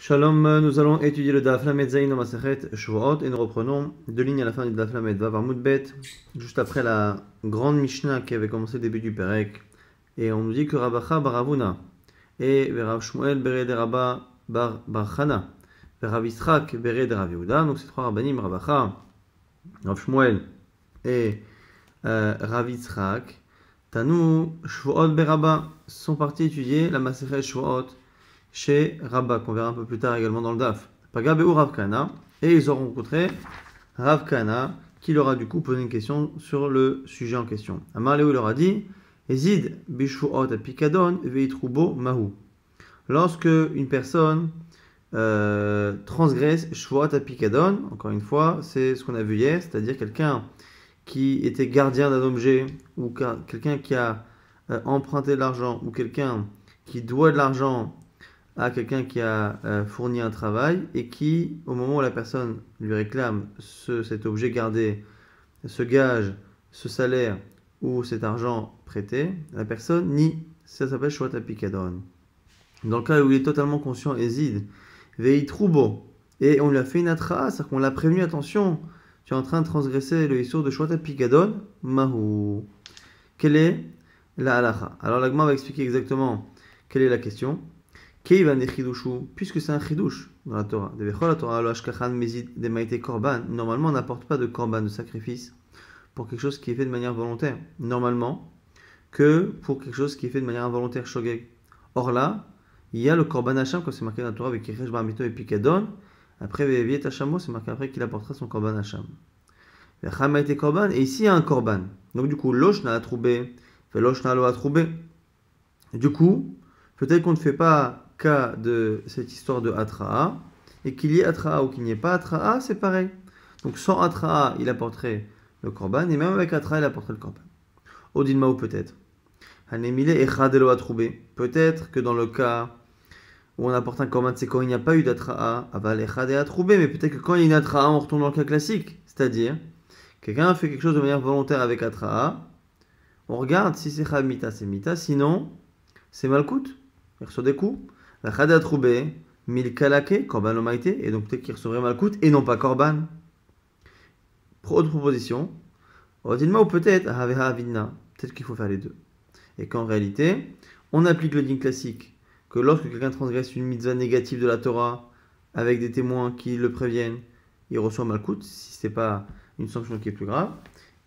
Shalom, nous allons étudier le Daf Lamed Zayin dans Masechet Shavuot et nous reprenons deux lignes à la fin du Daf Lamed Vav Amud Bet, juste après la grande Mishnah qui avait commencé le début du Perek. Et on nous dit que Rabacha bar Avuna et Rav Shmuel bere de Rabba bar Chana et Rav Yisrak bere de Rav Yehuda. Donc ces trois rabbanim, Rabacha, Rav Shmuel et Rav Yisrak, Tanu Shavuot berabba, sont partis étudier la Masechet Shavuot chez Rabba, qu'on verra un peu plus tard également dans le Daf. Paga Be'u Rav Kana, et ils auront rencontré Rav Kana, qui leur a du coup posé une question sur le sujet en question. Amar Léou leur a dit Ezid Bishuot Apikadon Veitrubo Mahu. Lorsque une personne transgresse Shuot Apikadon, encore une fois, c'est ce qu'on a vu hier, c'est-à-dire quelqu'un qui était gardien d'un objet, ou quelqu'un qui a emprunté de l'argent, ou quelqu'un qui doit de l'argent à quelqu'un qui a fourni un travail et qui, au moment où la personne lui réclame cet objet gardé, ce gage, ce salaire ou cet argent prêté, la personne nie. Ça s'appelle Shuat Apikadon. Dans le cas où il est totalement conscient, Ezid, Veitrubo, et on lui a fait une atra, c'est-à-dire qu'on l'a prévenu, attention, tu es en train de transgresser le issur de Shuat Apikadon, Mahu. Quelle est la halacha? Alors l'agma va expliquer exactement quelle est la question. Puisque c'est un chidouche dans la Torah. Normalement, on n'apporte pas de korban, de sacrifice, pour quelque chose qui est fait de manière volontaire. Normalement, que pour quelque chose qui est fait de manière involontaire, shogeg. Or là, il y a le korban hacham, quand c'est marqué dans la Torah, avec Yeresh Bar Mito et Pikadon. Après, Veviet Hachamo, c'est marqué après qu'il apportera son korban hacham. Et ici, il y a un korban. Donc, du coup, Losh n'a troubé, Losh n'a lo a troubé. Du coup, peut-être qu'on ne fait pas cas de cette histoire de Atra'a, et qu'il y ait Atra'a ou qu'il n'y ait pas Atra'a, c'est pareil. Donc sans Atra'a, il apporterait le korban, et même avec Atra'a, il apporterait le korban. Odinma ou peut-être. Hanemile echadelo a trouvé. Peut-être que dans le cas où on apporte un korban, c'est quand il n'y a pas eu d'Atra'a, aval echade a trouvé, mais peut-être que quand il y a une Atra'a, on retourne dans le cas classique. C'est-à-dire, quelqu'un a fait quelque chose de manière volontaire avec Atra'a, on regarde si c'est Chad Mita, c'est Mita, sinon, c'est Malkout. Il reçoit des coups. La Chada Troubé, Mil Kalake, Korban Omaïte, et donc peut-être qu'il recevrait Malkout et non pas Korban. Autre proposition, Odinma ou peut-être Haveha Avidna, peut-être qu'il faut faire les deux. Et qu'en réalité, on applique le din classique, que lorsque quelqu'un transgresse une mitzvah négative de la Torah, avec des témoins qui le préviennent, il reçoit Malkout, si ce n'est pas une sanction qui est plus grave.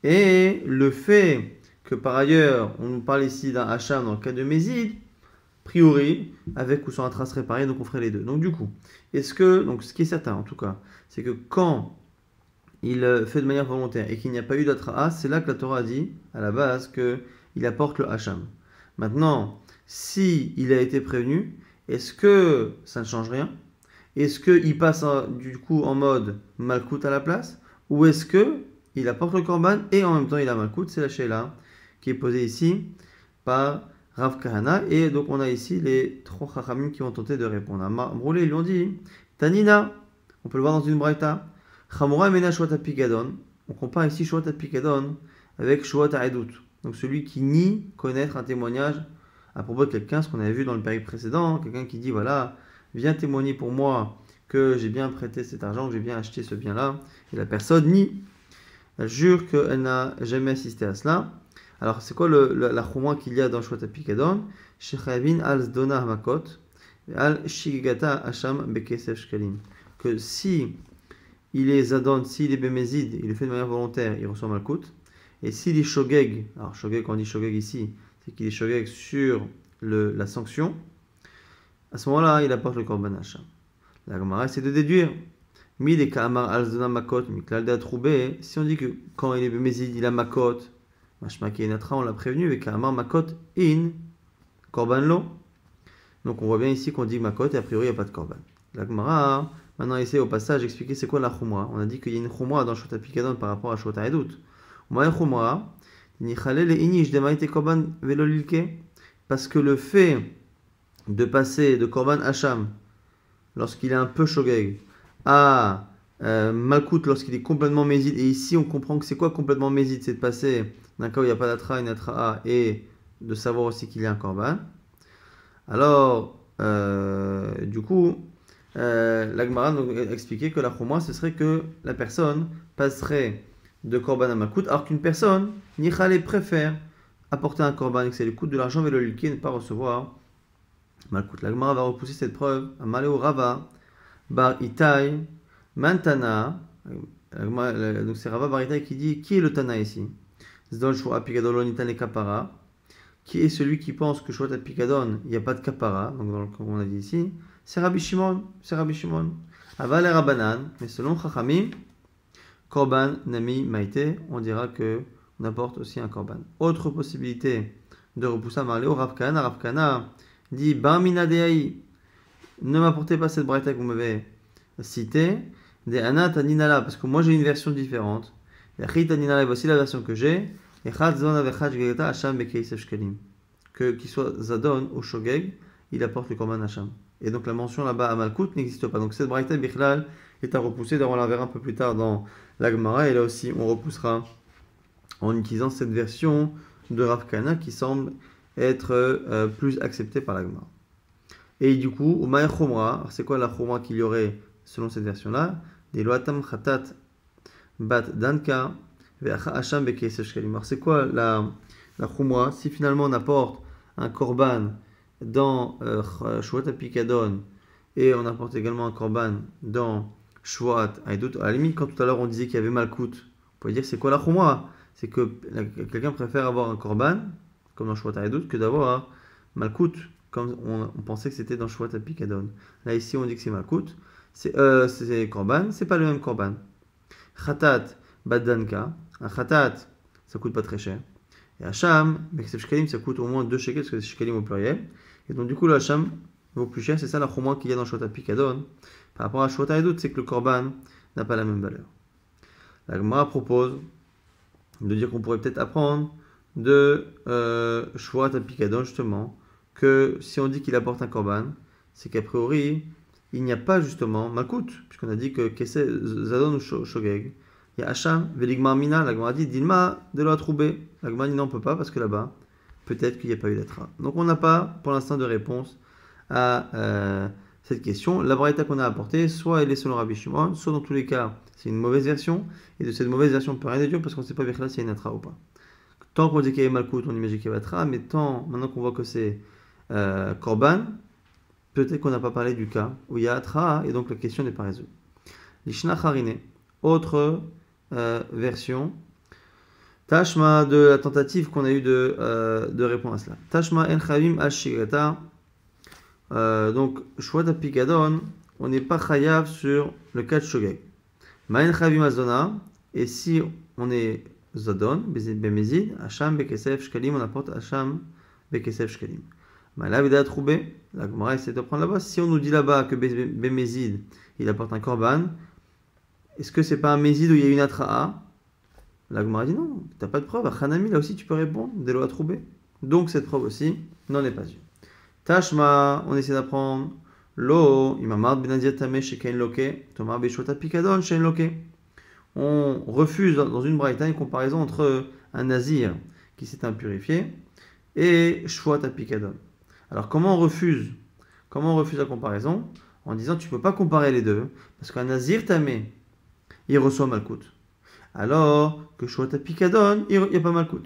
Et le fait que par ailleurs, on nous parle ici d'un hacham dans le cas de Mézid, priori, avec ou sans un trace réparée, donc on ferait les deux. Donc du coup, donc ce qui est certain en tout cas, c'est que quand il fait de manière volontaire et qu'il n'y a pas eu d'atra'a, c'est là que la Torah a dit, à la base, qu'il apporte le hacham. Maintenant, si il a été prévenu, est-ce que ça ne change rien? Est-ce qu'il passe du coup en mode malkout à la place? Ou est-ce qu'il apporte le korban et en même temps il a malkout? C'est la sheila qui est posée ici par Rav Kahana, et donc on a ici les trois chachamim qui vont tenter de répondre. Amroulé, ils lui ont dit Tanina, on peut le voir dans une braïta, Chamura mena Shuat Apikadon. On compare ici Shuat Apikadon avec Shuat Aedut. Donc celui qui nie connaître un témoignage à propos de quelqu'un, ce qu'on avait vu dans le périple précédent, quelqu'un qui dit voilà, viens témoigner pour moi que j'ai bien prêté cet argent, que j'ai bien acheté ce bien-là, et la personne nie. Elle jure qu'elle n'a jamais assisté à cela. Alors, c'est quoi la chouma qu'il y a dans Shuat Apikadon? Shechavin al zdona hamakot, al shigata hacham bekesef shkalim. Que si il est zadon, s'il est bémézid, il le fait de manière volontaire, il reçoit malkout. Et s'il est shogeg, alors shogeg, quand on dit shogeg ici, c'est qu'il est shogeg sur la sanction, à ce moment-là, il apporte le korban hacham. La Gemara essaie de déduire. Mi de kamar al zdona makot, miklal de atroubé. Si on dit que quand il est bémézid, il a makot, on l'a prévenu avec Amar Makot in Korban Lo. Donc on voit bien ici qu'on dit Makot et a priori il n'y a pas de Korban. La Gemara, maintenant essaie au passage d'expliquer c'est quoi la Chumra. On a dit qu'il y a une Chumra dans Shuat Apikadon par rapport à Shuat Aedut. Chumra, parce que le fait de passer de Korban Hacham lorsqu'il est un peu shogeg à Malkout lorsqu'il est complètement mézid, et ici on comprend que c'est quoi complètement mézid, c'est de passer d'un cas où il n'y a pas d'atra, une atra'a, et de savoir aussi qu'il y a un korban. Alors, du coup, la Gemara nous a expliqué que la Chouma, ce serait que la personne passerait de Korban à Malkout, alors qu'une personne, Nichale, préfère apporter un Korban et que c'est le coût de l'argent et le liquide et ne pas recevoir Malkout. La Gemara va repousser cette preuve à Maléo Rava, Bar Itai, Mantana. Donc c'est Rava Bar Itai qui dit qui est le Tana ici? Zdol Shua Pigadolon Itane Kapara. Qui est celui qui pense que Shua Pikadon, il n'y a pas de Kapara, donc comme on a dit ici, c'est Rabbi Shimon. C'est Rabbi Shimon. Aval et Rabbanan, mais selon Chachamim, Korban Nami Maïté, on dira que on apporte aussi un Korban. Autre possibilité de repousser à Marléo, Rav Kana. Rav Kana dit Bar Mina Deaï, ne m'apportez pas cette braïta que vous m'avez citée, des Anat Aninala, parce que moi j'ai une version différente. Et Achit Aninala, voici la version que j'ai. Et Chadzon Avechad Shgegeta Hacham Bekeisef Shkelim. Que qu'il soit Zadon ou Shogeg, il apporte le Korban Hacham. Et donc la mention là-bas à Malkout n'existe pas. Donc cette braïta Bichlal est à repousser. D'ailleurs on la verra un peu plus tard dans la Gemara. Et là aussi on repoussera en utilisant cette version de Rav Kana qui semble être plus acceptée par la Gemara. Et du coup, au Ma'er Chomra, c'est quoi la Chomra qu'il y aurait selon cette version-là? Des Loatam Khatat Bat Danka Hacham Bekeisef Shkelim. Alors c'est quoi la Chumra? Si finalement on apporte un Korban dans Shvuat Pikadon et on apporte également un Korban dans Shvuat Haidut, à la limite quand tout à l'heure on disait qu'il y avait Malkout, on peut dire c'est quoi la Chumra? C'est que quelqu'un préfère avoir un Korban comme dans Shvuat Haidut que d'avoir Malkout comme on pensait que c'était dans Shvuat Pikadon. Là ici on dit que c'est Malkout, c'est Korban, c'est pas le même Korban. Khatat Badanka, un Khatat ça coûte pas très cher. Et Hacham, Bekeisef Shkelim, ça coûte au moins 2 shekels, parce que c'est Shkelim au pluriel. Et donc, du coup, le Hacham vaut plus cher. C'est ça la Chumra qu'il y a dans Shvuat Pikadon. Par rapport à Shvuat Haidut, c'est que le Korban n'a pas la même valeur. La Gemara propose de dire qu'on pourrait peut-être apprendre de Shvuat Pikadon, justement, que si on dit qu'il apporte un Korban, c'est qu'a priori, il n'y a pas justement Malkout, puisqu'on a dit que Keseh Zadon ou Shogeg. Il y a Hacham, Veligmar Mina, la Gemara dit Dilma de la Troubé. La Gemara dit non, on ne peut pas parce que là-bas, peut-être qu'il n'y a pas eu d'atra. Donc on n'a pas pour l'instant de réponse à cette question. La braïta qu'on a apportée, soit elle est selon Rabbi Shimon, soit dans tous les cas, c'est une mauvaise version. Et de cette mauvaise version, on ne peut rien déduire parce qu'on ne sait pas s'il y a une atra ou pas. Tant qu'on dit qu'il y a Malkout, on imagine qu'il y a atra, mais maintenant qu'on voit que c'est Korban, peut-être qu'on n'a pas parlé du cas où il y a atra et donc la question n'est pas résolue. Lishna Harine, autre version. Tashma de la tentative qu'on a eu de répondre à cela. Tashma en chavim al shigata. Donc, Shvuat Pikadon, on n'est pas chayav sur le cas de Shogeg. Ma en chavim azona. Et si on est zadon, bemezid, Hacham Bekesef Shkalim, on apporte Hacham Bekesef Shkalim. Ma la vida troubé, la Gemara essaie de prendre là-bas. Si on nous dit là-bas que bemezid, il apporte un korban, est-ce que c'est pas un mézid où il y a une atra'a? La Gemara dit non, tu n'as pas de preuve. À Hanami, là aussi, tu peux répondre. Delo a trouvé. Donc, cette preuve aussi n'en est pas une. Tashma, on essaie d'apprendre. Lo, imamad benazir tameh sheken loke, tomar beshota pikadon shen loke. On refuse dans une braïta une comparaison entre un nazir qui s'est impurifié et shvuat pikadon. Alors, comment on refuse la comparaison? En disant tu ne peux pas comparer les deux, parce qu'un nazir tameh, il reçoit Malkout. Alors que Shvuat Pikadon, il n'y a pas Malkout.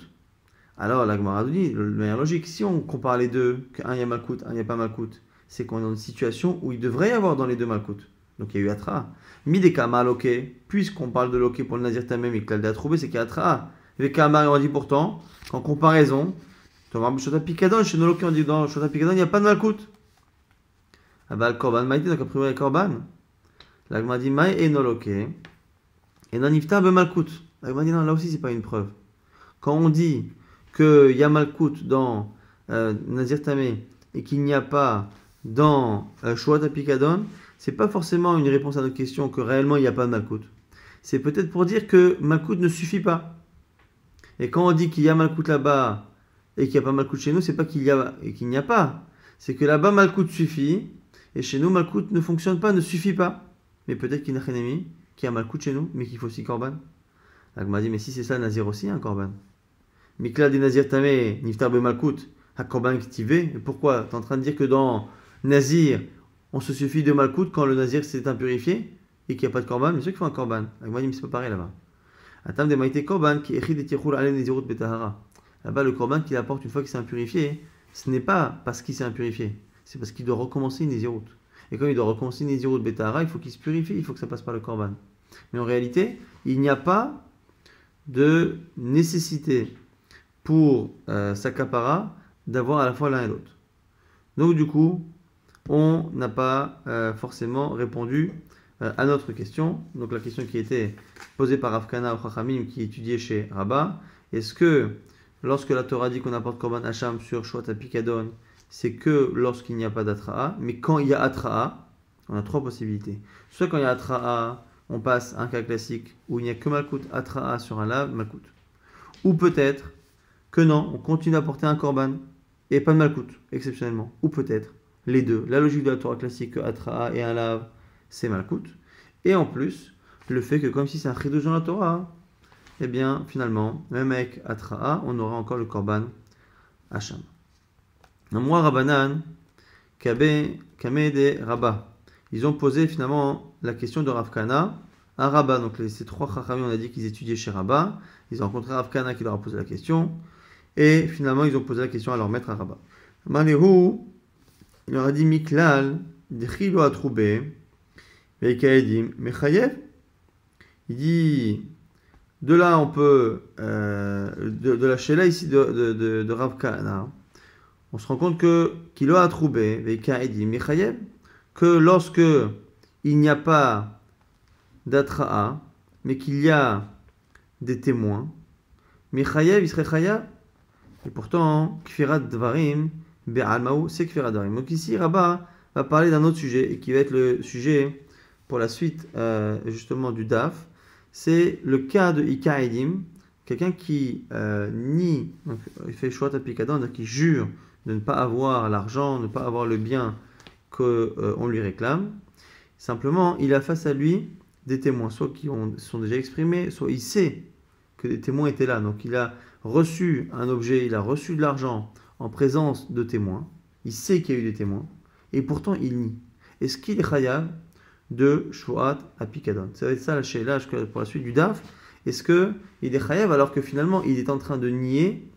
Alors la Gemara dit, de manière logique, si on compare les deux, qu'un il y a Malkout, un il n'y a pas Malkout, c'est qu'on est dans une situation où il devrait y avoir dans les deux Malkout. Donc il y a eu Atra. Midekama Loke, puisqu'on parle de Loke pour le Nazir Tamem et que l'Alda a trouvé, c'est qu'il y a Atra. Avec Kamar, on dit pourtant, qu'en comparaison, Tomar Shvuat Pikadon, chez nos Loke, on dit dans Shvuat Pikadon, il n'y a pas de Malkout. Ah bah le Korban Maïté, donc a priori le Korban. La Gemara dit, Maï et no Loke. Et non iftar be malkout. La Gemara dit non, là aussi c'est pas une preuve. Quand on dit qu'il y a malkout dans Nazir Tameh et qu'il n'y a pas dans Shvuat Pikadon, c'est pas forcément une réponse à notre question que réellement il n'y a pas de malkout. C'est peut-être pour dire que malkout ne suffit pas. Et quand on dit qu'il y a malkout là-bas et qu'il n'y a pas malkout chez nous, c'est pas qu'il y a et qu'il n'y a pas. C'est que là-bas malkout suffit et chez nous malkout ne fonctionne pas, ne suffit pas. Mais peut-être qu'il n'y a rien aimé. Qui a Malkout chez nous, mais qu'il faut aussi Korban. La Gemara dit, mais si c'est ça, Nazir aussi, un Korban. Mikla des Nazir Tameh, Niftar be Malkout, un Korban qui t'y va. Pourquoi? Tu es en train de dire que dans Nazir, on se suffit de Malkout quand le Nazir s'est impurifié et qu'il n'y a pas de Korban, bien sûr qu'il faut un Korban. Agma dit, mais c'est pas pareil là-bas. Atam de Maïté Korban qui écrit des Tichul Alem Nezirut Betahara. Là-bas, le Korban qu'il apporte une fois qu'il s'est impurifié, ce n'est pas parce qu'il s'est impurifié, c'est parce qu'il doit recommencer une Nezirut. Et quand il doit recommencer une Nezirut Betahara, il faut qu'il se purifie, il faut que ça passe par le Korban. Mais en réalité, il n'y a pas de nécessité pour sa kapara d'avoir à la fois l'un et l'autre. Donc du coup, on n'a pas forcément répondu à notre question. Donc la question qui était posée par Rav Kana ou Chachamim qui étudiait chez Rabbah, est-ce que lorsque la Torah dit qu'on apporte Korban Hacham sur Shvat HaPikadon, c'est que lorsqu'il n'y a pas d'Atra'a, mais quand il y a Atra'a, on a trois possibilités. Soit quand il y a Atra'a, on passe à un cas classique où il n'y a que Malkout Atra'a sur un lave, Malkout. Ou peut-être que non, on continue d'apporter un Korban et pas de Malkout, exceptionnellement. Ou peut-être les deux. La logique de la Torah classique que Atra'a et un lave, c'est Malkout. Et en plus, le fait que comme si c'est un chidouj dans la Torah, eh bien finalement, même avec Atra'a, on aura encore le Korban Hacham. Moi, Rabbanan, Kame de Rabba. Ils ont posé finalement la question de Rav Kana à Rabba. Donc ces trois chachamim, on a dit qu'ils étudiaient chez Rabba. Ils ont rencontré Rav Kana qui leur a posé la question. Et finalement, ils ont posé la question à leur maître à Rabba. Manehu, il leur a dit Miklal, Dechilo Atroubé, Veikaedim, Mechayev. Il dit, de là on peut, de la Sheila ici de Rav Kana, on se rend compte que Kilo Atroubé, Veikaedim, Mechayev, que lorsque il n'y a pas d'Atra'a, mais qu'il y a des témoins, Mechayev, il serait Chayav. Et pourtant, Kfirat Dvarim, Be'almaou, c'est Kfirat Dvarim. Donc ici, Rabbah va parler d'un autre sujet, et qui va être le sujet pour la suite justement du DAF. C'est le cas de Ikaedim, quelqu'un qui nie, donc il fait Shvat HaPikadon, c'est-à-dire qui jure de ne pas avoir l'argent, de ne pas avoir le bien qu'on lui réclame. Simplement, il a face à lui des témoins, soit qui sont déjà exprimés, soit il sait que des témoins étaient là. Donc il a reçu un objet, il a reçu de l'argent en présence de témoins, il sait qu'il y a eu des témoins, et pourtant il nie. Est-ce qu'il est chayav de Shvat HaPikadon? Ça va être ça la sheila pour la suite du DAF. Est-ce qu'il est chayav alors que finalement il est en train de nier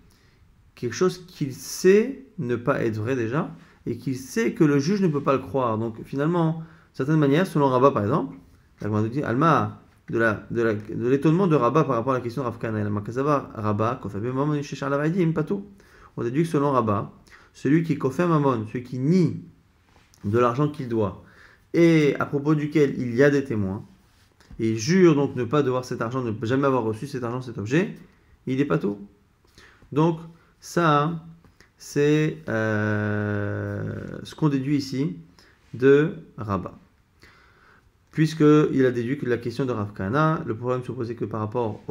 quelque chose qu'il sait ne pas être vrai déjà, et qu'il sait que le juge ne peut pas le croire. Donc finalement, d'une certaine manière, selon Rabbah par exemple, la Gemara nous dit Alma, de l'étonnement de Rabbah par rapport à la question de Rav Kana. Rabbah, on déduit que selon Rabbah, celui qui kofem mamon, celui qui nie de l'argent qu'il doit, et à propos duquel il y a des témoins, et jure donc ne pas devoir cet argent, ne jamais avoir reçu cet argent, cet objet, il est pas tout. Donc ça, c'est ce qu'on déduit ici de Rabbah. Puisqu'il a déduit que la question de Rav Kana, le problème se posait que par rapport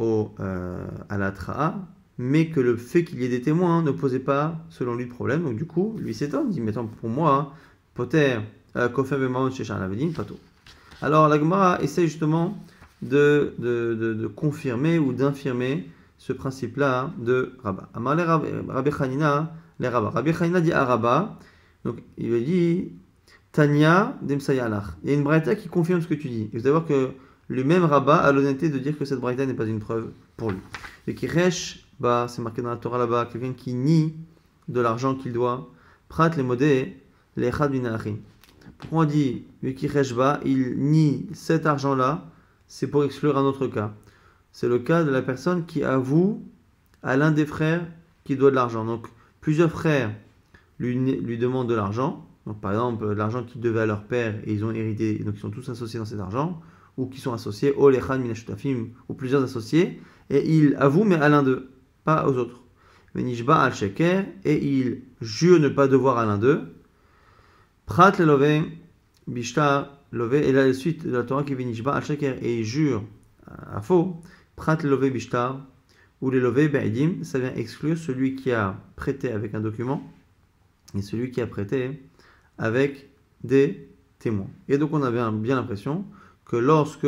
à la Tra'a, mais que le fait qu'il y ait des témoins ne posait pas, selon lui, de problème. Donc du coup, lui s'étonne, il dit, mais attends, pour moi, Poter, Kofem Bemaon, Shechan Lavadim, pas tout. Alors la Gemara essaie justement de confirmer ou d'infirmer ce principe-là de Rabbah. Amar Rabbi Chanina, les Rabbah. Rabbi Chanina dit à Rabbah, donc il lui dit, Tanya Demsayalach. Il y a une braïta qui confirme ce que tu dis. Et vous allez voir que le même Rabbah a l'honnêteté de dire que cette braïta n'est pas une preuve pour lui. Et qui rêche, bah, c'est marqué dans la Torah là-bas, quelqu'un qui nie de l'argent qu'il doit. Prat les modé, les chad binachin. Pourquoi on dit, qui rêche bas, il nie cet argent-là, c'est pour exclure un autre cas. C'est le cas de la personne qui avoue à l'un des frères qui doit de l'argent. Donc, plusieurs frères lui demandent de l'argent. Donc, par exemple, l'argent qu'ils devaient à leur père et ils ont hérité, donc ils sont tous associés dans cet argent, ou qui sont associés, ou lechan minashutafim, ou plusieurs associés, et ils avouent, mais à l'un d'eux, pas aux autres. Venishba al sheker, et ils jurent ne pas devoir à l'un d'eux. Prat le lové, bishtar lové, et là la suite de la Torah qui est venishba al sheker, et ils jurent à faux. Prat le lové bishtar, ou les lové be'edim, ça vient exclure celui qui a prêté avec un document, et celui qui a prêté avec des témoins. Et donc on avait bien l'impression que lorsque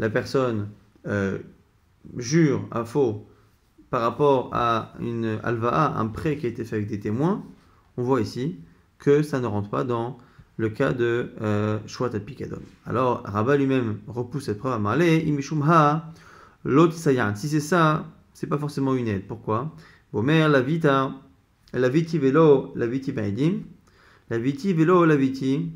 la personne jure à faux par rapport à une alva'a, un prêt qui a été fait avec des témoins, on voit ici que ça ne rentre pas dans le cas de Shwat al-Pikadon. Alors, Rabat lui-même repousse cette preuve à Marlé, Imishumha, l'autre Sayan. Si c'est ça, c'est pas forcément une aide. Pourquoi? Bomer, la vita, la viti velo, la viti baidim, la viti velo, la viti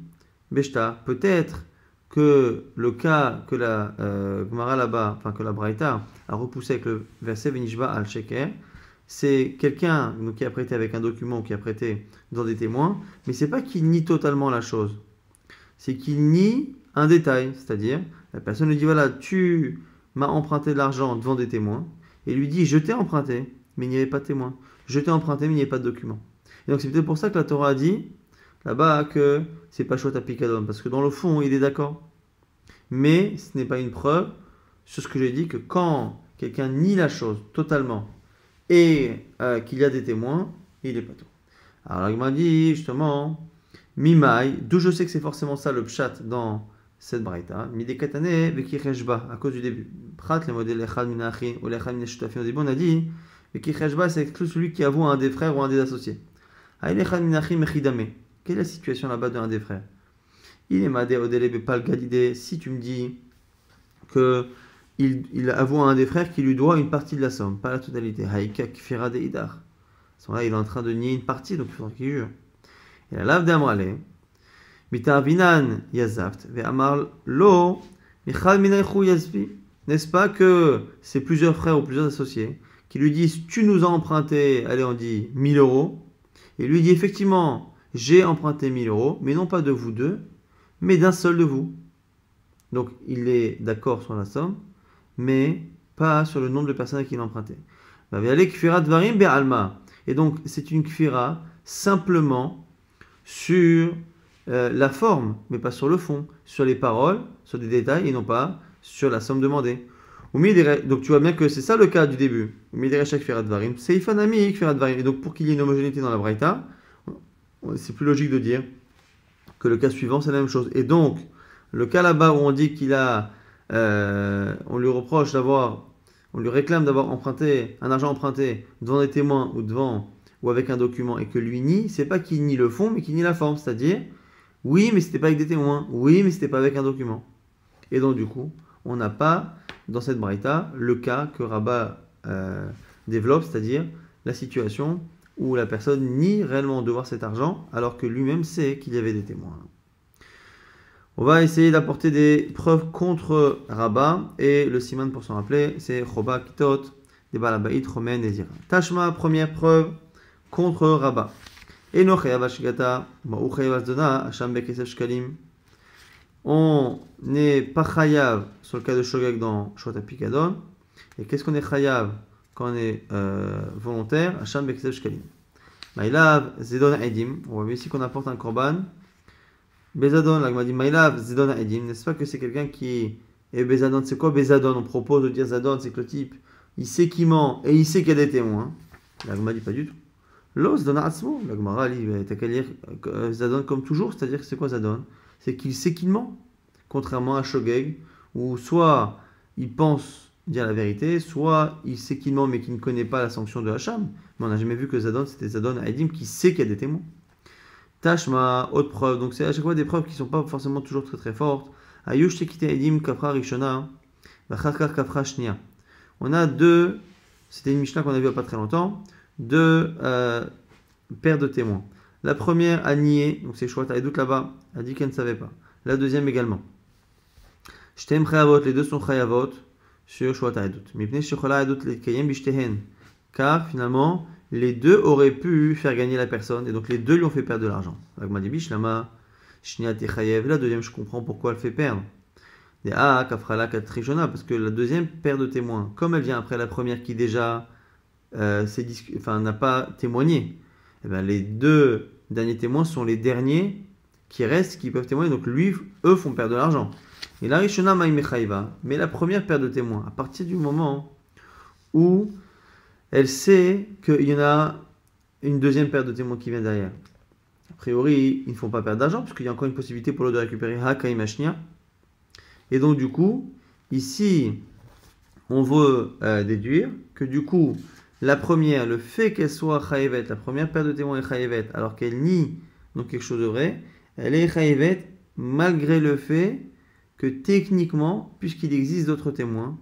beshta. Peut-être que le cas que la Gemara là-bas, enfin que la Braïta a repoussé avec le verset Venishba al-Sheker, c'est quelqu'un qui a prêté avec un document, qui a prêté dans des témoins, mais c'est pas qu'il nie totalement la chose, c'est qu'il nie un détail, c'est-à-dire la personne lui dit voilà, tu m'as emprunté de l'argent devant des témoins, et lui dit je t'ai emprunté, mais il n'y avait pas de témoin, je t'ai emprunté, mais il n'y avait pas de document. Et donc c'est peut-être pour ça que la Torah a dit là-bas que c'est pas Shwat Pikadon, parce que dans le fond il est d'accord, mais ce n'est pas une preuve sur ce que j'ai dit, que quand quelqu'un nie la chose totalement et qu'il y a des témoins, il est pas tout. Alors il m'a dit justement, Mimai, d'où je sais que c'est forcément ça le pshat dans cette braïta, Midekatane vekireshba, à cause du début. Prat, les modèles Echad Minachin ou Echad Minashutafin, au début on a dit, vekireshba c'est exclu celui qui avoue à un des frères ou un des associés. Aïl Echad Minachin mechidame. Quelle est la situation là-bas d'un des frères? Il est madé odele bepal gadide, si tu me dis que il avoue à un des frères qui lui doit une partie de la somme, pas la totalité. Haïka kfira de idar. À ce moment-là, il est en train de nier une partie, donc il faudra qu'il jure. Et la lave d'Amrale, mitarvinan yazaft, ve amar lo, michal minaychu yazvi. N'est-ce pas que c'est plusieurs frères ou plusieurs associés qui lui disent tu nous as emprunté, allez on dit 1000 euros, et lui dit effectivement j'ai emprunté 1000 euros, mais non pas de vous deux, mais d'un seul de vous. Donc il est d'accord sur la somme, mais pas sur le nombre de personnes à qui il a emprunté. Et donc c'est une kfira simplement sur la forme, mais pas sur le fond, sur les paroles, sur des détails et non pas sur la somme demandée. Donc tu vois bien que c'est ça le cas du début. Et donc pour qu'il y ait une homogénéité dans la braïta, c'est plus logique de dire que le cas suivant c'est la même chose. Et donc le cas là-bas où on dit qu'il a on lui reproche d'avoir, on lui réclame d'avoir emprunté un argent emprunté devant des témoins ou avec un document et que lui nie, c'est pas qu'il nie le fond mais qu'il nie la forme, c'est-à-dire oui mais c'était pas avec des témoins, oui mais c'était pas avec un document. Et donc du coup, on n'a pas dans cette braïta le cas que Rabat développe, c'est-à-dire la situation où la personne nie réellement devoir cet argent alors que lui-même sait qu'il y avait des témoins. On va essayer d'apporter des preuves contre Rabat, et le siman pour s'en rappeler, c'est Choba Kitot, des Balabaït, Romen et Zira. Tashma, première preuve contre Rabat. Eno Chayav Ashigata, Ma'u Chayav Asdona, Hacham Bekesef Shkalim. On n'est pas Chayav sur le cas de Shogeg dans Shwat Pikadon. Et qu'est-ce qu'on est Chayav quand on est volontaire? Hacham Bekesef Shkalim. Maïlav Zedon Edim. On voit ici qu'on apporte un korban. Bezadon, là, on m'a dit Maïlav, Zedon Edim. N'est-ce pas que c'est quelqu'un qui est Bezadon? C'est quoi Bezadon? On propose de dire Zadon, c'est que le type, il sait qu'il ment et il sait qu'il y a des témoins. Là, on m'a dit pas du tout. Lo, Zedon Atzmo. Là, on m'a dit, t'as qu'à lire Zadon comme toujours, c'est-à-dire que c'est quoi Zadon? C'est qu'il sait qu'il ment. Contrairement à Shogeg, où soit il pense dire la vérité, soit il sait qu'il ment mais qu'il ne connaît pas la sanction de Hacham. Mais on n'a jamais vu que Zadon, c'était Zadon Edim qui sait qu'il y a des témoins. Tashma, autre preuve. Donc c'est à chaque fois des preuves qui ne sont pas forcément toujours très très fortes. Ayush tekite edim kafra rishona, vachakar kafra shnia. On a deux, c'était une Mishnah qu'on a vu il n'y a pas très longtemps, deux paires de témoins. La première a nié, donc c'est Shwat Haedut là-bas, a dit qu'elle ne savait pas. La deuxième également. Shtem chayavot, les deux sont chayavot sur Shwat Haedut. Mipnei shechola haedut lekayem bishtehen. Car finalement, les deux auraient pu faire gagner la personne, et donc les deux lui ont fait perdre de l'argent. La deuxième, je comprends pourquoi elle fait perdre. Parce que la deuxième paire de témoins, comme elle vient après la première qui déjà n'a pas témoigné, et bien les deux derniers témoins sont les derniers qui restent, qui peuvent témoigner, donc eux font perdre de l'argent. Et la Rishona Maïmechaiva, mais la première paire de témoins, à partir du moment où elle sait qu'il y en a une deuxième paire de témoins qui vient derrière. A priori, ils ne font pas perdre d'argent, puisqu'il y a encore une possibilité pour l'autre de récupérer Hakaimashnia. Et donc, du coup, ici, on veut déduire que du coup, la première, le fait qu'elle soit Chayevet, la première paire de témoins est Chayevet, alors qu'elle nie donc quelque chose de vrai, elle est chayevet malgré le fait que techniquement, puisqu'il existe d'autres témoins,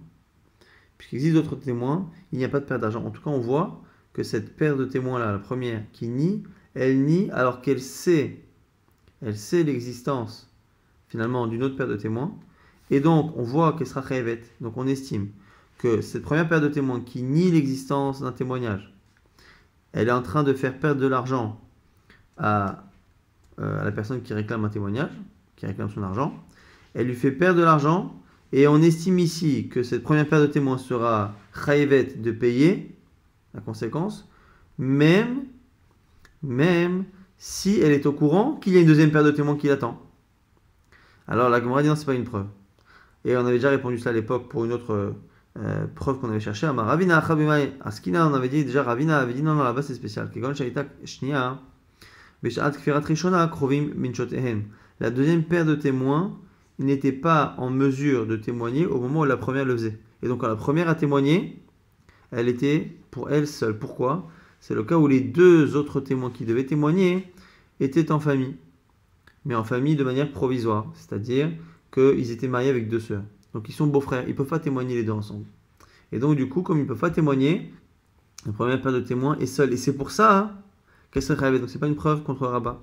il n'y a pas de perte d'argent. En tout cas, on voit que cette paire de témoins-là, la première qui nie, elle nie alors qu'elle sait l'existence finalement d'une autre paire de témoins. Et donc, on voit qu'elle sera chayevet. Donc, on estime que cette première paire de témoins qui nie l'existence d'un témoignage, elle est en train de faire perdre de l'argent à la personne qui réclame un témoignage, qui réclame son argent. Elle lui fait perdre de l'argent et on estime ici que cette première paire de témoins sera chayevet de payer la conséquence, même si elle est au courant qu'il y a une deuxième paire de témoins qui l'attend. Alors la Gemara dit non, c'est pas une preuve. Et on avait déjà répondu cela à l'époque pour une autre preuve qu'on avait cherchée. Ravina Chabimai Askina, on avait dit déjà, Ravina avait dit non, là-bas c'est spécial. La deuxième paire de témoins n'était pas en mesure de témoigner au moment où la première le faisait. Et donc quand la première a témoigné, elle était pour elle seule. Pourquoi? C'est le cas où les deux autres témoins qui devaient témoigner étaient en famille. Mais en famille de manière provisoire. C'est-à-dire qu'ils étaient mariés avec deux sœurs. Donc ils sont beaux-frères. Ils ne peuvent pas témoigner les deux ensemble. Et donc du coup, comme ils ne peuvent pas témoigner, la première paire de témoins est seule. Et c'est pour ça qu'elle serait rêvée. Donc c'est pas une preuve contre Rabat.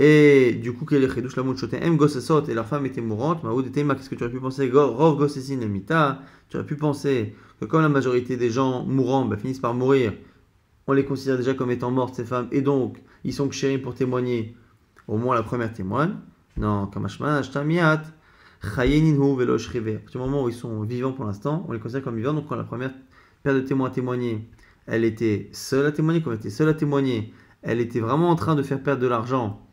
Et du coup, qu'elle est chedouche la mouche m gossesot et leur femme était mourante. Maoud et Tema, qu'est-ce que tu aurais pu penser? Rov gossesin lemita. Tu aurais pu penser que comme la majorité des gens mourants finissent par mourir, on les considère déjà comme étant mortes ces femmes, et donc ils sont kshérim pour témoigner. Au moins la première témoigne. Non, kamashman ashtamiat chayeninhu velo shrive. À partir du moment où ils sont vivants pour l'instant, on les considère comme vivants. Donc quand la première paire de témoins a témoigné, elle était seule à témoigner. Quand elle était seule à témoigner, elle était vraiment en train de faire perdre de l'argent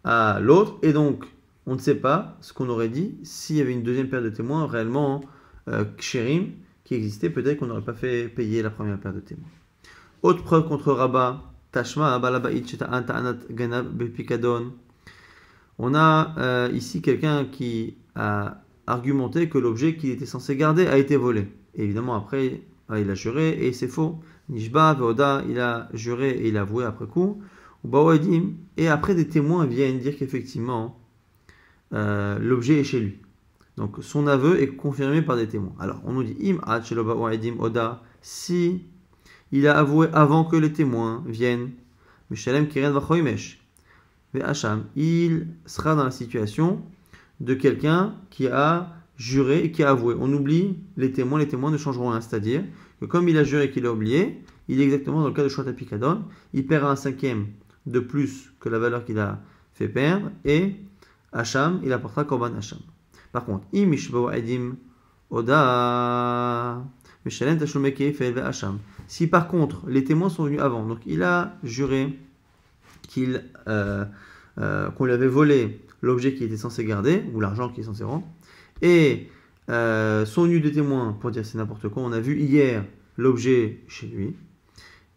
à l'autre, et donc on ne sait pas ce qu'on aurait dit s'il y avait une deuxième paire de témoins réellement kshérim qui existait. Peut-être qu'on n'aurait pas fait payer la première paire de témoins. Autre preuve contre Rabat, Tashma balabait sheta antanat ganab bepikadon. On a ici quelqu'un qui a argumenté que l'objet qu'il était censé garder a été volé. Et évidemment après il a juré et c'est faux. Nishba veoda, il a juré et il a avoué après coup. Et après des témoins viennent dire qu'effectivement l'objet est chez lui. Donc son aveu est confirmé par des témoins. Alors on nous dit im ad shelo ba'oedim oda, si il a avoué avant que les témoins viennent, Mishalem kiren vachoimesh ve'asham, il sera dans la situation de quelqu'un qui a juré et qui a avoué. On oublie les témoins ne changeront rien. C'est-à-dire que comme il a juré et qu'il a oublié, il est exactement dans le cas de Shota Pikadon, il paiera un cinquième de plus que la valeur qu'il a fait perdre, et Hacham, il apportera Korban Hacham. Par contre, Imishbo Edim Oda Mishalem Tashlume Keifel Hacham. Si par contre les témoins sont venus avant, donc il a juré qu'on lui avait volé l'objet qu'il était censé garder, ou l'argent qu'il est censé rendre, et sont venus des témoins pour dire c'est n'importe quoi, on a vu hier l'objet chez lui.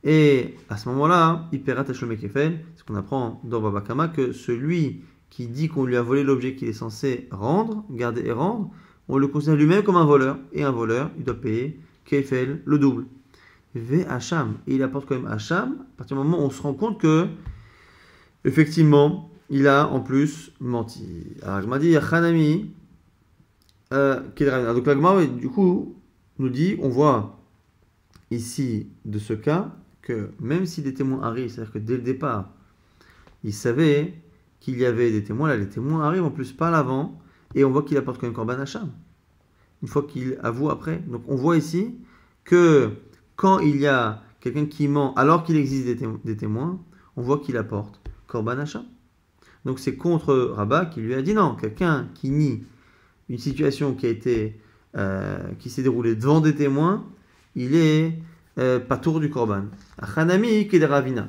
Et à ce moment-là, il paiera Tashlume Kefel, ce qu'on apprend dans Baba Kama, que celui qui dit qu'on lui a volé l'objet qu'il est censé rendre, garder et rendre, on le considère lui-même comme un voleur. Et un voleur, il doit payer Kefel, le double. V Hacham. Et il apporte quand même Hacham, à partir du moment où on se rend compte que, effectivement, il a en plus menti. Alors, Gma dit Yachanami, donc la Gma, du coup, nous dit, on voit ici, de ce cas, que même si des témoins arrivent, c'est-à-dire que dès le départ, il savait qu'il y avait des témoins, là les témoins arrivent en plus pas à l'avant, et on voit qu'il apporte quand même Korban Hacham, une fois qu'il avoue après. Donc on voit ici que quand il y a quelqu'un qui ment alors qu'il existe des témoins, on voit qu'il apporte Korban Hacham. Donc c'est contre Rabat qui lui a dit non, quelqu'un qui nie une situation qui a été qui s'est déroulée devant des témoins, il est pas tour du Korban. Hanami qui est Ravina.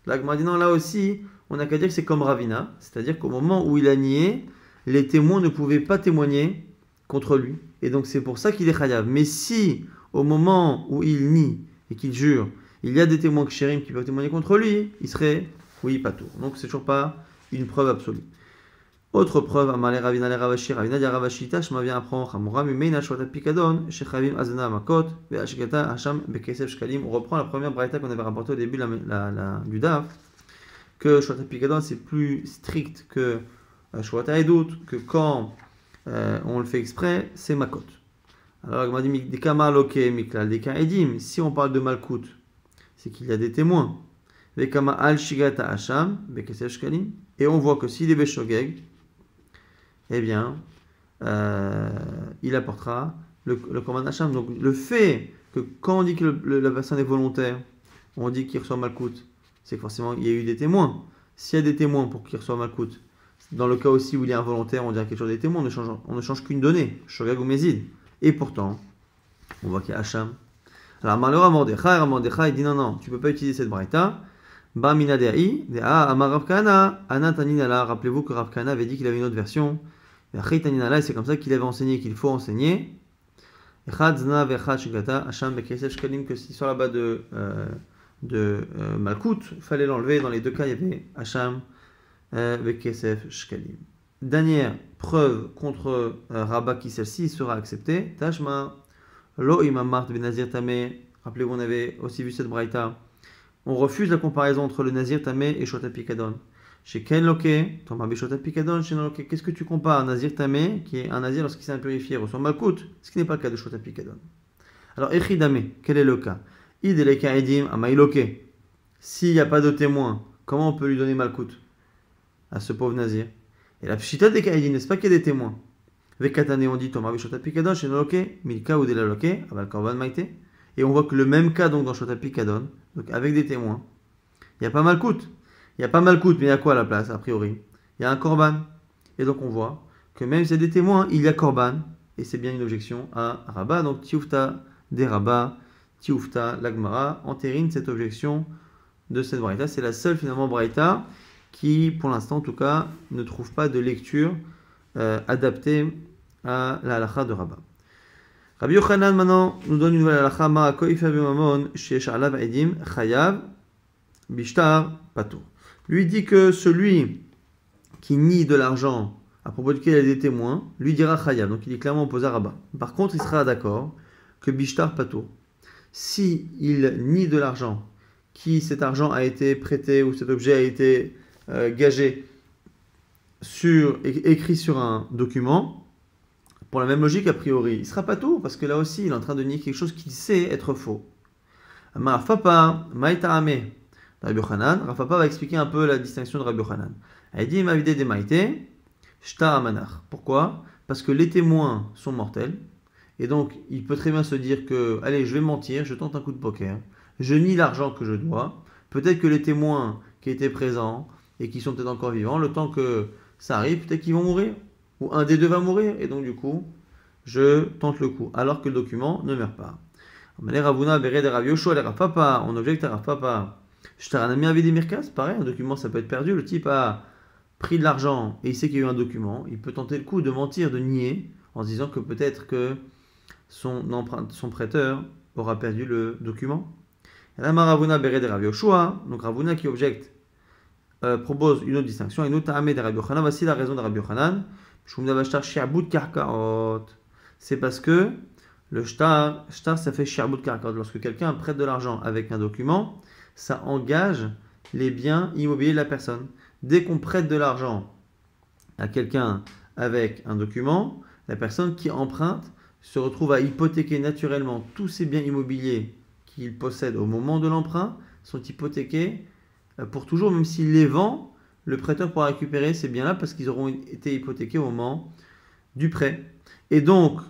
Là, maintenant, là aussi, on n'a qu'à dire que c'est comme Ravina, c'est-à-dire qu'au moment où il a nié, les témoins ne pouvaient pas témoigner contre lui. Et donc c'est pour ça qu'il est chayav. Mais si, au moment où il nie et qu'il jure, il y a des témoins kshérim qui peuvent témoigner contre lui, il serait, oui, pas tour. Donc c'est toujours pas une preuve absolue. Autre preuve, Amalé Ravina le Ravashi, Ravina dit Ravashi, Tashma vient apprendre, Hamura Mimeina Shota Pikadon, Shechavim Azana Makot, Ve'ashigata Hacham Bekesef Shkalim. On reprend la première braïta qu'on avait rapportée au début du DAF, que Shvat Pikadon c'est plus strict que Shvat Haedut, que quand on le fait exprès, c'est Makot. Alors, il m'a dit Dikama Loke Miklal Dika Edim, si on parle de Malkout, c'est qu'il y a des témoins. Vekama Al Shigata Hasham, Bekesef Shkalim, et on voit que s'il est Beshogeg, eh bien, il apportera le Korban Hasham. Donc, le fait que quand on dit que la personne est volontaire, on dit qu'il reçoit Malkout, c'est que forcément il y a eu des témoins. S'il y a des témoins pour qu'il reçoive Malkout, dans le cas aussi où il est involontaire, on dirait quelque chose des témoins, on ne change qu'une donnée, Shogeg ou Mézid. Et pourtant, on voit qu'il y a Hacham. Alors, malheureusement, Mordechai dit non, tu ne peux pas utiliser cette braïta. Ba mina de'ai, de'a amar Rav Kahana, ana taninala. Rappelez-vous que Rav Kahana avait dit qu'il avait une autre version. Et c'est comme ça qu'il avait enseigné qu'il faut enseigner. Echad zna ve'echad shigata, Hacham bekesef shkalim, que si sur la bas de Malkout, il fallait l'enlever. Dans les deux cas, il y avait Hacham bekesef shkalim. Dernière preuve contre Rabat qui celle-ci sera acceptée. Tashma lo imamart ben nazir tamé. Rappelez-vous, on avait aussi vu cette braïta. On refuse la comparaison entre le nazir tamé et shota pikadon. Chez Ken Loke, Thomas Bishota Pikadon, chez Loke, qu'est-ce que tu compares? Nazir tamé, qui est un nazir lorsqu'il s'est impurifié, reçoit Malkout, ce qui n'est pas le cas de shota pikadon. Alors, Echidame, quel est le cas? Ideleka edim amailoke. S'il n'y a pas de témoin, comment on peut lui donner Malkout à ce pauvre nazir? Et la pshita des kaïdim, n'est-ce pas qu'il y a des témoins? Vekatane, on dit Tomar Bishota Pikadon, chez Noloke, Milka ou Delaloke, Aval Korban Maïté. Et on voit que le même cas donc dans Shota Pikadon, donc avec des témoins, il n'y a pas Malkout. Il n'y a pas Malkout, mais il y a quoi à la place, a priori? Il y a un Korban. Et donc on voit que même s'il y a des témoins, il y a Korban. Et c'est bien une objection à Rabat. Donc Tioufta des Rabat, Tioufta l'Agmara entérine cette objection de cette braïta. C'est la seule finalement braïta qui, pour l'instant en tout cas, ne trouve pas de lecture adaptée à la halakha de Rabat. Rabbi Yochanan maintenant nous donne une nouvelle halakha. Ma'ako ifa b'mamon sheyesh alav edim chayav bishtar patur. Lui dit que celui qui nie de l'argent à propos duquel il y a des témoins, lui dira chayav. Donc il est clairement opposé à Rabat. Par contre, il sera d'accord que bishtar patur. Si il nie de l'argent, qui cet argent a été prêté ou cet objet a été gagé écrit sur un document, pour la même logique a priori, il ne sera pas tout, parce que là aussi il est en train de nier quelque chose qu'il sait être faux. Ma'afapa, ma'ita'ame. Rabbi Yochanan, Rafapa va expliquer un peu la distinction de Rabbi Yochanan. Elle dit ma'avide de ma'ite, shtar amanach. Pourquoi? Parce que les témoins sont mortels, et donc il peut très bien se dire que, allez, je vais mentir, je tente un coup de poker, je nie l'argent que je dois, peut-être que les témoins qui étaient présents, et qui sont peut-être encore vivants, le temps que ça arrive, peut-être qu'ils vont mourir, ou un des deux va mourir, et donc du coup, je tente le coup, alors que le document ne meurt pas. On objecte à Rav Papa. Shtaranami avait des mirkas, pareil, un document ça peut être perdu, le type a pris de l'argent et il sait qu'il y a eu un document, il peut tenter le coup de mentir, de nier, en se disant que peut-être que son prêteur aura perdu le document. Ravuna bere de Rav Yoshua, donc Ravuna qui objecte propose une autre distinction. Et nous, Ta'amé de Rabbi Yochanan, voici la raison de Rabbi Yochanan. C'est parce que le shtar, ça fait shi'abut karkaot. Lorsque quelqu'un prête de l'argent avec un document, ça engage les biens immobiliers de la personne. Dès qu'on prête de l'argent à quelqu'un avec un document, la personne qui emprunte se retrouve à hypothéquer naturellement tous ses biens immobiliers qu'il possède au moment de l'emprunt, sont hypothéqués pour toujours, même s'il les vend, le prêteur pourra récupérer ces biens-là parce qu'ils auront été hypothéqués au moment du prêt. Et donc,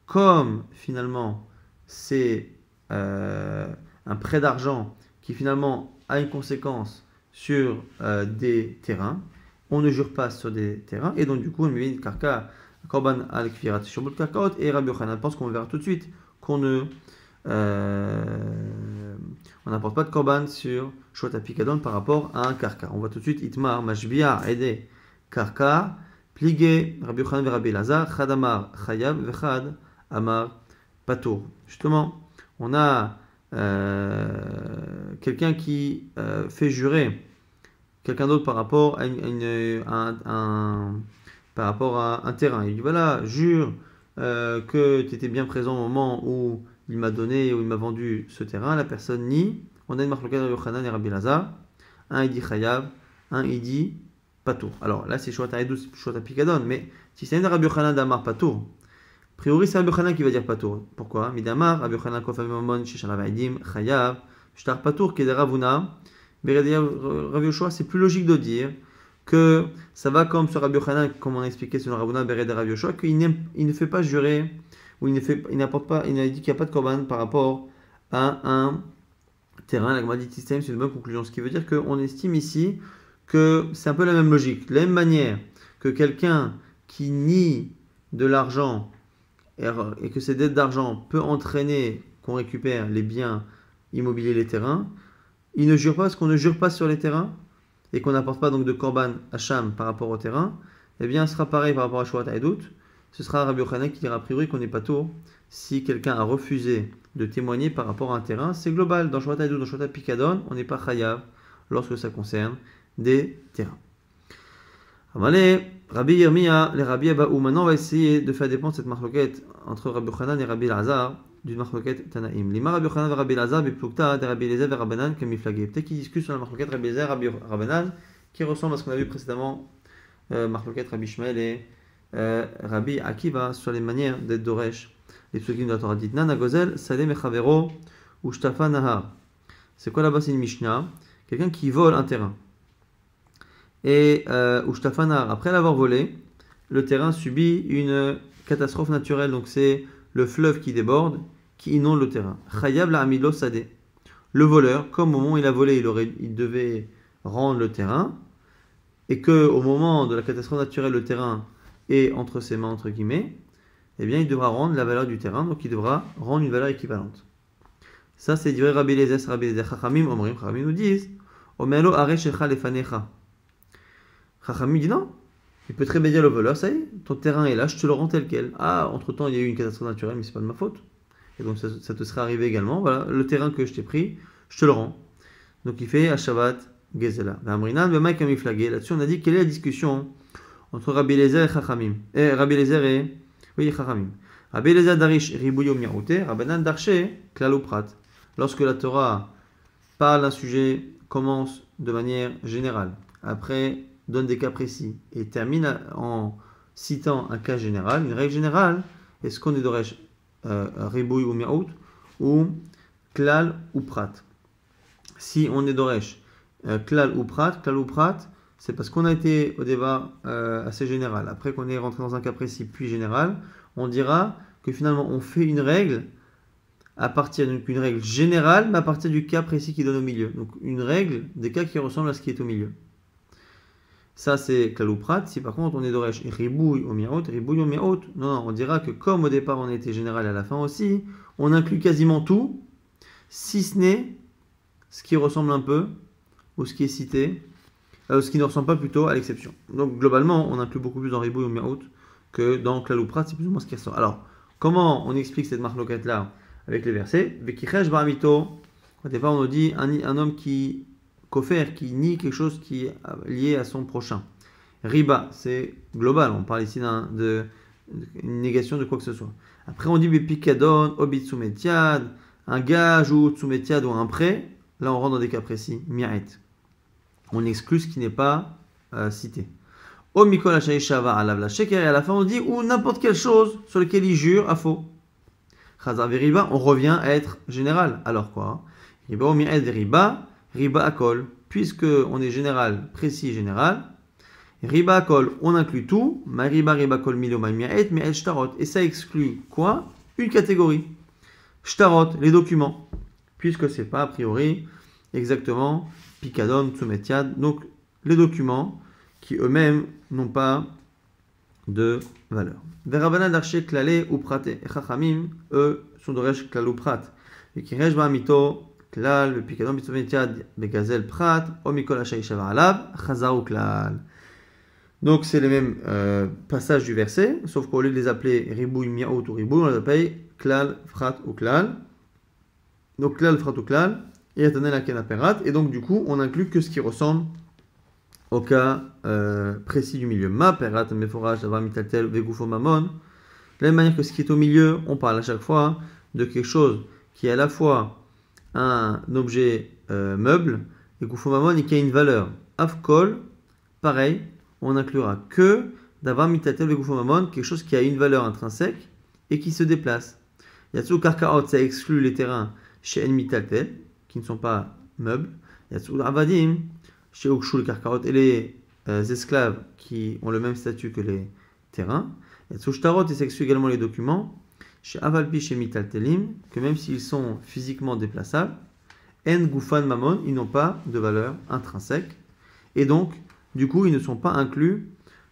comme finalement c'est un prêt d'argent qui finalement a une conséquence sur des terrains, on ne jure pas sur des terrains, et donc du coup, on met une karka, korban al kfirat shobot karkaot, et Rabbi Yochanan pense qu'on verra tout de suite qu'on ne on n'apporte pas de korban sur Shota Pikadon par rapport à un karka. On voit tout de suite Itmar, Mashbia, Ede, Karka, Pligé, Rabbi Yochanan ve Rabbi Elazar, Chad Amar, Chayav, Vechad, Amar, Patour. Justement, on a quelqu'un qui fait jurer quelqu'un d'autre par rapport à par rapport à un terrain. Il dit voilà, jure que tu étais bien présent au moment où il m'a donné ou il m'a vendu ce terrain. La personne nie. On a une marque de Rabbi Yochanan et Rabbi Elazar. Un il dit Chayav, un il dit patour. Alors là c'est Shvat Haedut, c'est Shvat Pikadon, mais si c'est un Rabbi Yochanan d'Amar patour, a priori c'est Rabbi Yochanan qui va dire patour. Pourquoi? Midamar, Rabbi Yochanan Kofam Mamon, Shishalav Aidim, Chayav, Shtar patour, Kederavuna, Rabbi Yoshua, c'est plus logique de dire que ça va comme sur Rabbi Yochanan, comme on a expliqué sur Ravuna Bered Rabbi Yoshua, qu'il ne fait pas jurer, ou il n'apporte pas, il a dit qu'il n'y a pas de korban par rapport à un terrain. La Gemara dit système, c'est une bonne conclusion. Ce qui veut dire qu'on estime ici que c'est un peu la même logique. De la même manière que quelqu'un qui nie de l'argent et que ces dettes d'argent peut entraîner qu'on récupère les biens immobiliers, les terrains, il ne jure pas parce qu'on ne jure pas sur les terrains et qu'on n'apporte pas donc de korban hacham par rapport au terrain, eh bien ce sera pareil par rapport à Shvat Haedut. Ce sera Rabbi Yochanan qui dira a priori qu'on n'est pas tôt si quelqu'un a refusé de témoigner par rapport à un terrain. C'est global, dans Shvat Haedut, dans Shvat Pikadon, on n'est pas chayav lorsque ça concerne des terrains. Allez, Rabbi Yirmiya, les Rabbi Abaou, maintenant on va essayer de faire dépendre cette marloquette entre Rabbi Yochanan et Rabbi Elazar d'une marloquette Tanaïm. Lima Rabbi Yochanan et Rabbi Elazar, Biplukta, de Rabbi Eliezer et Rabbanan, Kamiflagé. Peut-être qu'ils discutent sur la marloquette Rabbi Eliezer et Rabbi Rabbanan, qui ressemble à ce qu'on a vu précédemment, marloquette Rabbi Shmuel et Rabbi Akiva, sur les manières d'être Doresh. Les psukim de la Torah dit Nana Gozel, Salem Echavero, ou Shtafa Nahar. C'est quoi là-bas? C'est une Mishnah. Quelqu'un qui vole un terrain. Et Ushtafa Nahar, après l'avoir volé, le terrain subit une catastrophe naturelle. Donc c'est le fleuve qui déborde, qui inonde le terrain. Chayab la Amilo Sadeh. Le voleur, comme au moment où il a volé, il devait rendre le terrain, et que au moment de la catastrophe naturelle, le terrain est entre ses mains, entre guillemets, eh bien il devra rendre la valeur du terrain, donc il devra rendre une valeur équivalente. Ça c'est dire Rabbi Eliezer, Rabbi Eliezer, Chachamim, Omrim, Chachamim nous disent, Omelo Areshecha Lefanecha. Chachamim dit non, il peut très bien dire le voleur, ça y est, ton terrain est là, je te le rends tel quel. Ah, entre temps il y a eu une catastrophe naturelle, mais c'est pas de ma faute. Et donc ça te serait arrivé également, voilà, le terrain que je t'ai pris, je te le rends. Donc il fait à Shabbat Gezela. Là-dessus on a dit quelle est la discussion entre Rabbi Eliezer et Chachamim. Rabbi Eliezer et Chachamim. Rabbi Eliezer darish ribouyo miaoute, Rabbanan darshe klalo prat. Lorsque la Torah parle d'un sujet, commence de manière générale, après donne des cas précis et termine en citant un cas général, une règle générale, est-ce qu'on est doresh ribouy ou miaout ou klal ou prat? Si on est doresh klal ou prat, c'est parce qu'on a été au débat assez général. Après qu'on est rentré dans un cas précis puis général, on dira que finalement on fait une règle à partir d'une règle générale, mais à partir du cas précis qui donne au milieu. Donc une règle des cas qui ressemblent à ce qui est au milieu. Ça c'est klal ou prat. Si par contre on est doresh ribouy ou miaout, non, on dira que comme au départ on était général et à la fin aussi, on inclut quasiment tout, si ce n'est ce qui ressemble un peu ou ce qui est cité, ce qui ne ressemble pas plutôt à l'exception. Donc globalement, on inclut beaucoup plus dans Ribouy ou Miaout que dans Klal ou Prat, c'est plus ou moins ce qui ressort. Alors, comment on explique cette marloquette là avec les versets? Vekichesh baramito. Au départ, on nous dit un homme qui qui nie quelque chose qui est lié à son prochain. Riba, c'est global, on parle ici d'une négation de quoi que ce soit. Après, on dit Bepikadon, Obitsumetiad, un gage ou Tsumetiad ou un prêt. Là, on rentre dans des cas précis. Miaet. On exclut ce qui n'est pas cité. O Mikol Hachai Shava Alav la Sheker, et à la fin on dit ou n'importe quelle chose sur laquelle il jure à faux. Chazar Veriba, on revient à être général. Alors quoi? Riba o Mi'ed Veriba, Riba Akol. Puisque on est général, précis, général. Riba Akol, on inclut tout. Ma Riba Kol Milo Ma Mi'ed Mi'ed Shtarot. Et ça exclut quoi? Une catégorie. Shtarot, les documents. Puisque c'est pas a priori exactement Pikadon, Tsumetiad, donc les documents qui eux-mêmes n'ont pas de valeur. Verabanan d'arché klalé ou prate et chachamim, eux sont d'oresh klal ou prat. Et qui rejba amito klal, le Pikadon, Tsumetiad, begazel prat, omikol hachai shava alav, chaza ou klal. Donc c'est les mêmes passages du verset, sauf qu'au lieu de les appeler ribouy, miaout ou ribouy, on les appelle klal, frat ou klal. Donc klal, frat ou klal. Et donc du coup on inclut que ce qui ressemble au cas précis du milieu. Ma perat meforaj d'avoir mitaltel vegufo mamon. De la même manière que ce qui est au milieu, on parle à chaque fois de quelque chose qui est à la fois un objet meuble et gufo mamon et qui a une valeur. Avkol, pareil, on n'inclura que d'avoir mitatel vegufomamon, quelque chose qui a une valeur intrinsèque et qui se déplace. Yatsu karkaot, ça exclut les terrains chez en mitatel, qui ne sont pas meubles. Yatsu avadim, chez Ukshul karkaot, et les esclaves qui ont le même statut que les terrains. Yatsu shtarot, et ça exclut également les documents. Chez avalpi, chez mitaltelim, que même s'ils sont physiquement déplaçables, en gufan mamon, ils n'ont pas de valeur intrinsèque. Et donc, du coup, ils ne sont pas inclus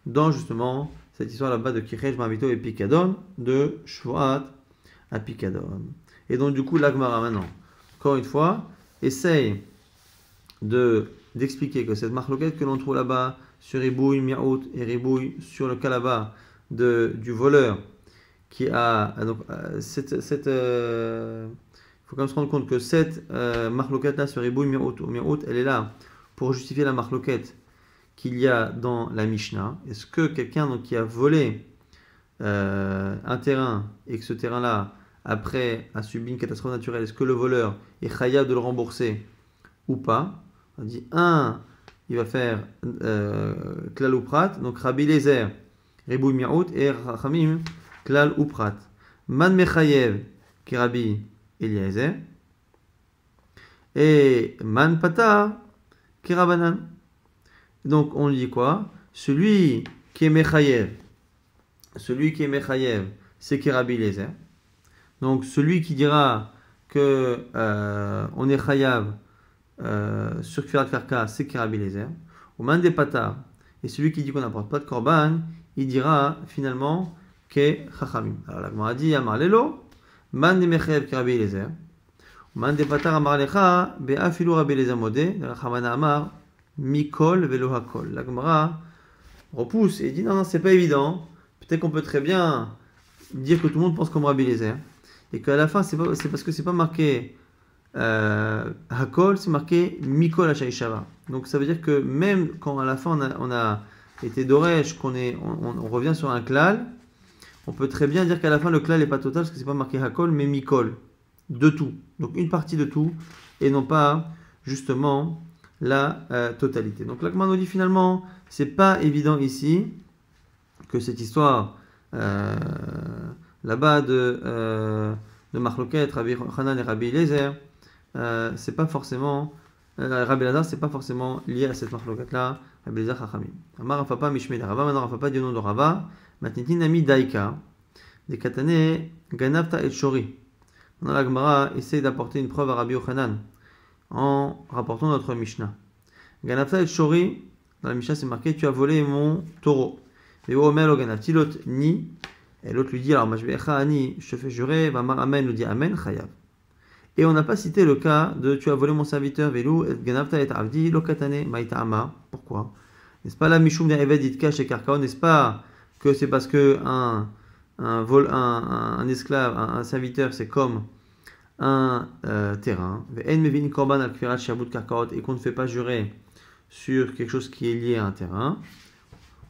dans justement cette histoire là-bas de Kirej, Mavito et Pikadon, de Shvuat à Pikadon. Et donc, du coup, l'Agmara maintenant, encore une fois, essaye d'expliquer que cette marloquette que l'on trouve là-bas sur Ribouille, Miaout et Ribouille, sur le cas là-bas du voleur qui a. Donc, il faut quand même se rendre compte que cette marloquette là sur Ribouille, Miaout ou Miaout, elle est là pour justifier la marloquette qu'il y a dans la Mishnah. Est-ce que quelqu'un donc, qui a volé un terrain et que ce terrain-là, après, a subi une catastrophe naturelle, est-ce que le voleur est chayav de le rembourser ou pas? On dit il va faire klal ou prat, donc Rabbi Lezer, Ribouy Miaout et Rachamim, klal ou prat. Man mechayev, qui Rabbi Eliezer, et man pata, qui Rabbanan. Donc on dit quoi? Celui qui est mechayev, c'est qui Rabbi Eliezer. Donc celui qui dira que on est chayav sur Kfirat Karka, c'est qui Rabbi Eliezer. Ou man de pata, et celui qui dit qu'on n'apporte pas de korban, il dira finalement que chachamim. Alors la Gemara dit amar lelo, man de mechayev qui Rabbi Eliezer. Man de pata amar lecha be'afilu Rabbi Eliezer modé. La Chamana amar mikol velo hakol. La Gemara repousse et dit non, c'est pas évident. Peut-être qu'on peut très bien dire que tout le monde pense comme Rabbi Eliezer et qu'à la fin c'est parce que c'est pas marqué hakol, c'est marqué mikol hachaïshava. Donc ça veut dire que même quand à la fin on a été doresh, on revient sur un klal, on peut très bien dire qu'à la fin le klal n'est pas total parce que c'est pas marqué hakol mais mikol, de tout. Donc une partie de tout et non pas justement la totalité. Donc la Gemara nous dit finalement c'est pas évident ici que cette histoire là-bas de Marloquet, Rabbi Hanan et Rabbi Eliezer, c'est pas forcément Rabbi Elazar, c'est pas forcément lié à cette Marloquet là, Rabbi Eliezer Chachamim. Amar Rafapa Mishmei de Rava, maintenant Rafapa dit au nom de Rava, Matnitin Ami Daika, des Katane Ganavta et Shori. Maintenant la Gemara essaye d'apporter une preuve à Rabbi Hanan en rapportant notre Mishnah. Ganavta et Shori, dans la Mishnah c'est marqué tu as volé mon taureau. Et Omer lo ganavti, l'autre ni. Et l'autre lui dit alors Mashbecha ani, je te fais jurer, Vamar Amen, lui dit Amen, Chayav. Et on n'a pas cité le cas de tu as volé mon serviteur, Velu, et Ganavta et Avdi, Lokatane, Maïta Ama. Pourquoi? N'est-ce pas la Mishum de Eved Itka chez Karkaon? N'est-ce pas que c'est parce que un esclave, un serviteur, c'est comme un terrain, et qu'on ne fait pas jurer sur quelque chose qui est lié à un terrain,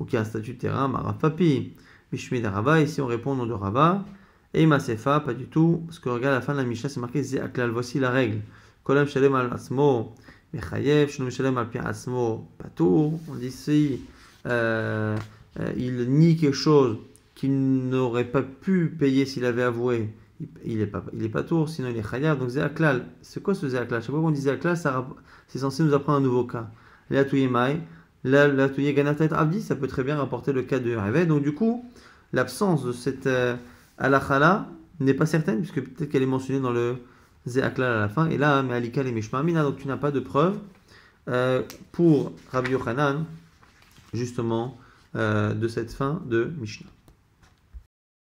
ou qui a un statut de terrain, Maraf Papi, Mishmi de Rava, ici on répond au nom de Rava, et Masefa, pas du tout, parce que regarde à la fin de la Mishnah, c'est marqué Zeaklal, voici la règle. Kolam Shalem al Asmo, Mechayev, Shalom Shalem al Pi Asmo, Patour, on dit ici, il nie quelque chose qu'il n'aurait pas pu payer s'il avait avoué, il est pas tour, sinon il est chayav. Donc Zeaklal, c'est quoi ce Zeaklal? Chaque fois qu'on dit Zeaklal, c'est censé nous apprendre un nouveau cas. La Touyemai, la Touye Ganatat Abdi, ça peut très bien rapporter le cas de Réveil. Donc du coup, l'absence de cette halakha n'est pas certaine, puisque peut-être qu'elle est mentionnée dans le Zeaklal à la fin. Et là, mais Alikal et Mishma Amina, donc tu n'as pas de preuve pour Rabbi Yochanan, justement, de cette fin de Mishnah.